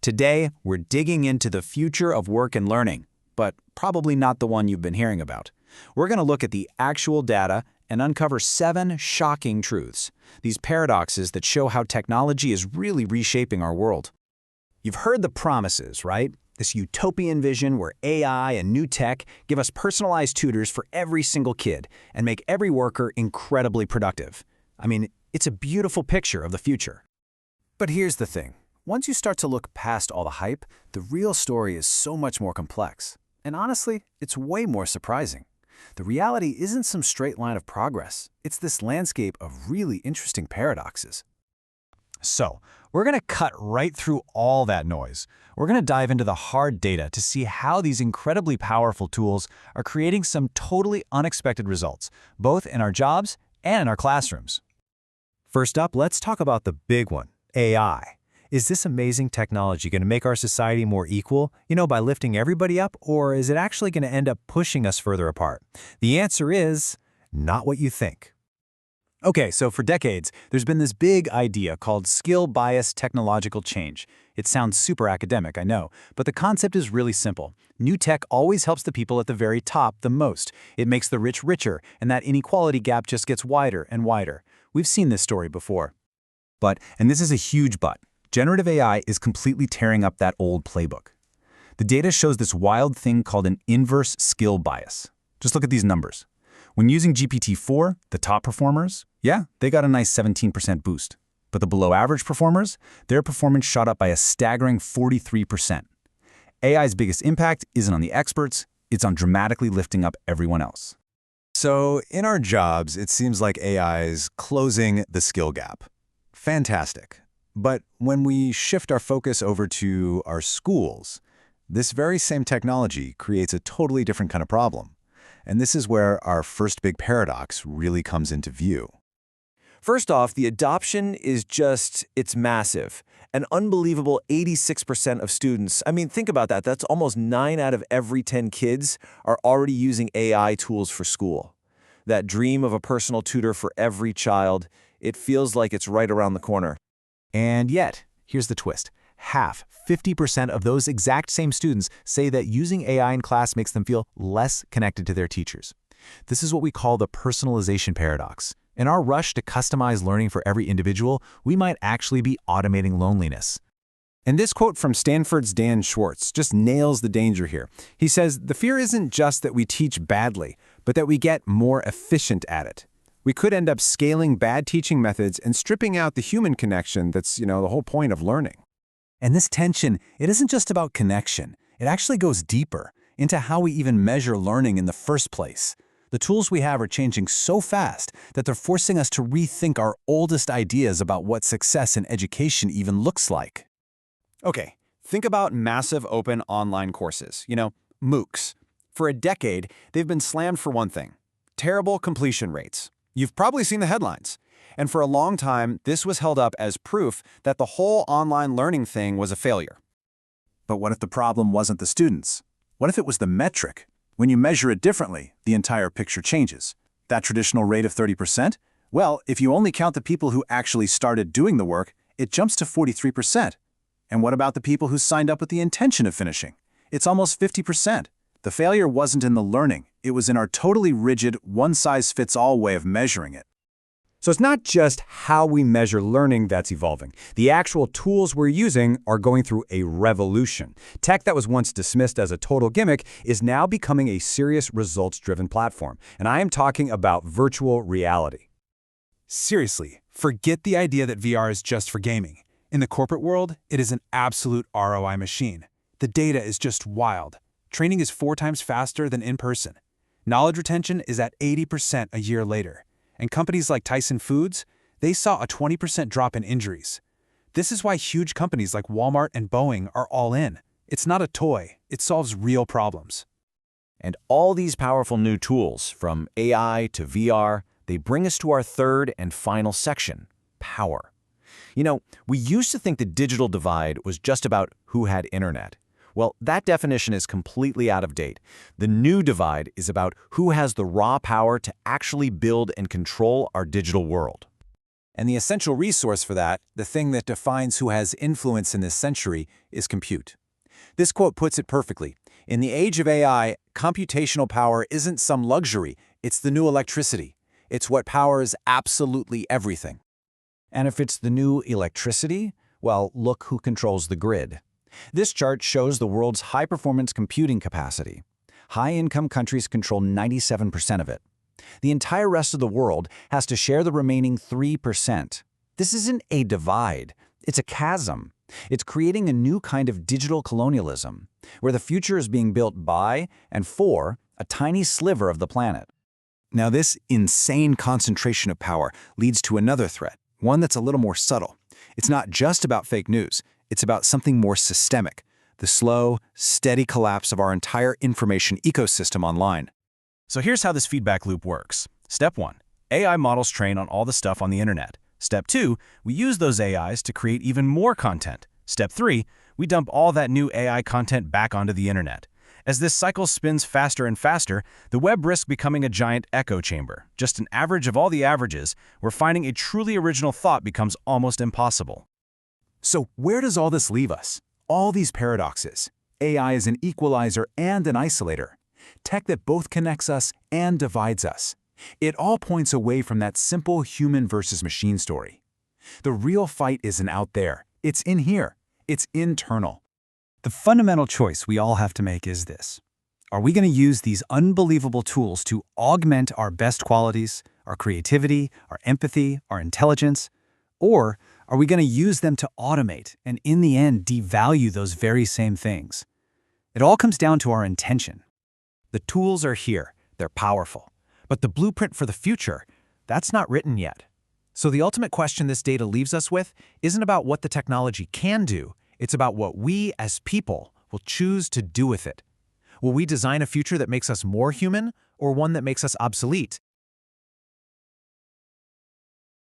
Today, we're digging into the future of work and learning, but probably not the one you've been hearing about. We're going to look at the actual data and uncover 7 shocking truths, these paradoxes that show how technology is really reshaping our world. You've heard the promises, right? This utopian vision where AI and new tech give us personalized tutors for every single kid and make every worker incredibly productive. I mean, it's a beautiful picture of the future. But here's the thing. Once you start to look past all the hype, the real story is so much more complex. And honestly, it's way more surprising. The reality isn't some straight line of progress. It's this landscape of really interesting paradoxes. So, we're going to cut right through all that noise. We're going to dive into the hard data to see how these incredibly powerful tools are creating some totally unexpected results, both in our jobs and in our classrooms. First up, let's talk about the big one, AI. Is this amazing technology going to make our society more equal, by lifting everybody up, or is it actually going to end up pushing us further apart? The answer is not what you think. Okay, so for decades, there's been this big idea called skill-biased technological change. It sounds super academic, I know, but the concept is really simple. New tech always helps the people at the very top the most. It makes the rich richer, and that inequality gap just gets wider and wider. We've seen this story before. But, and this is a huge but, generative AI is completely tearing up that old playbook. The data shows this wild thing called an inverse skill bias. Just look at these numbers. When using GPT-4, the top performers, they got a nice 17% boost. But the below average performers, their performance shot up by a staggering 43%. AI's biggest impact isn't on the experts, it's on dramatically lifting up everyone else. So in our jobs, it seems like AI is closing the skill gap. Fantastic. But when we shift our focus over to our schools, this very same technology creates a totally different kind of problem. And this is where our first big paradox really comes into view. First off, the adoption is it's massive. An unbelievable 86% of students, think about that. That's almost 9 out of every 10 kids are already using AI tools for school. That dream of a personal tutor for every child, it feels like it's right around the corner. And yet, here's the twist. 50% of those exact same students say that using AI in class makes them feel less connected to their teachers. This is what we call the personalization paradox. In our rush to customize learning for every individual, we might actually be automating loneliness. And this quote from Stanford's Dan Schwartz just nails the danger here. He says, "The fear isn't just that we teach badly, but that we get more efficient at it. We could end up scaling bad teaching methods and stripping out the human connection that's, the whole point of learning." And this tension, it isn't just about connection. It actually goes deeper into how we even measure learning in the first place. The tools we have are changing so fast that they're forcing us to rethink our oldest ideas about what success in education even looks like. Okay, think about massive open online courses, MOOCs. For a decade, they've been slammed for one thing: terrible completion rates. You've probably seen the headlines. And for a long time, this was held up as proof that the whole online learning thing was a failure. But what if the problem wasn't the students? What if it was the metric? When you measure it differently, the entire picture changes. That traditional rate of 30%? Well, if you only count the people who actually started doing the work, it jumps to 43%. And what about the people who signed up with the intention of finishing? It's almost 50%. The failure wasn't in the learning. It was in our totally rigid, one-size-fits-all way of measuring it. So it's not just how we measure learning that's evolving. The actual tools we're using are going through a revolution. Tech that was once dismissed as a total gimmick is now becoming a serious results-driven platform. And I am talking about virtual reality. Seriously, forget the idea that VR is just for gaming. In the corporate world, it is an absolute ROI machine. The data is just wild. Training is 4 times faster than in person. Knowledge retention is at 80% a year later. And companies like Tyson Foods, they saw a 20% drop in injuries. This is why huge companies like Walmart and Boeing are all in. It's not a toy, it solves real problems. And all these powerful new tools, from AI to VR, they bring us to our third and final section: power. We used to think the digital divide was just about who had internet. Well, that definition is completely out of date. The new divide is about who has the raw power to actually build and control our digital world. And the essential resource for that, the thing that defines who has influence in this century, is compute. This quote puts it perfectly. In the age of AI, computational power isn't some luxury, it's the new electricity. It's what powers absolutely everything. And if it's the new electricity, well, look who controls the grid. This chart shows the world's high-performance computing capacity. High-income countries control 97% of it. The entire rest of the world has to share the remaining 3%. This isn't a divide, it's a chasm. It's creating a new kind of digital colonialism, where the future is being built by and for a tiny sliver of the planet. Now, this insane concentration of power leads to another threat, one that's a little more subtle. It's not just about fake news, it's about something more systemic, the slow, steady collapse of our entire information ecosystem online. So here's how this feedback loop works. Step 1. AI models train on all the stuff on the internet. Step 2. We use those AIs to create even more content. Step 3. We dump all that new AI content back onto the internet. As this cycle spins faster and faster, the web risks becoming a giant echo chamber. Just an average of all the averages, where finding a truly original thought becomes almost impossible. So where does all this leave us? All these paradoxes. AI is an equalizer and an isolator. Tech that both connects us and divides us. It all points away from that simple human versus machine story. The real fight isn't out there. It's in here. It's internal. The fundamental choice we all have to make is this. Are we going to use these unbelievable tools to augment our best qualities, our creativity, our empathy, our intelligence? Or are we going to use them to automate and, in the end, devalue those very same things? It all comes down to our intention. The tools are here. They're powerful. But the blueprint for the future, that's not written yet. So the ultimate question this data leaves us with isn't about what the technology can do. It's about what we, as people, will choose to do with it. Will we design a future that makes us more human or one that makes us obsolete?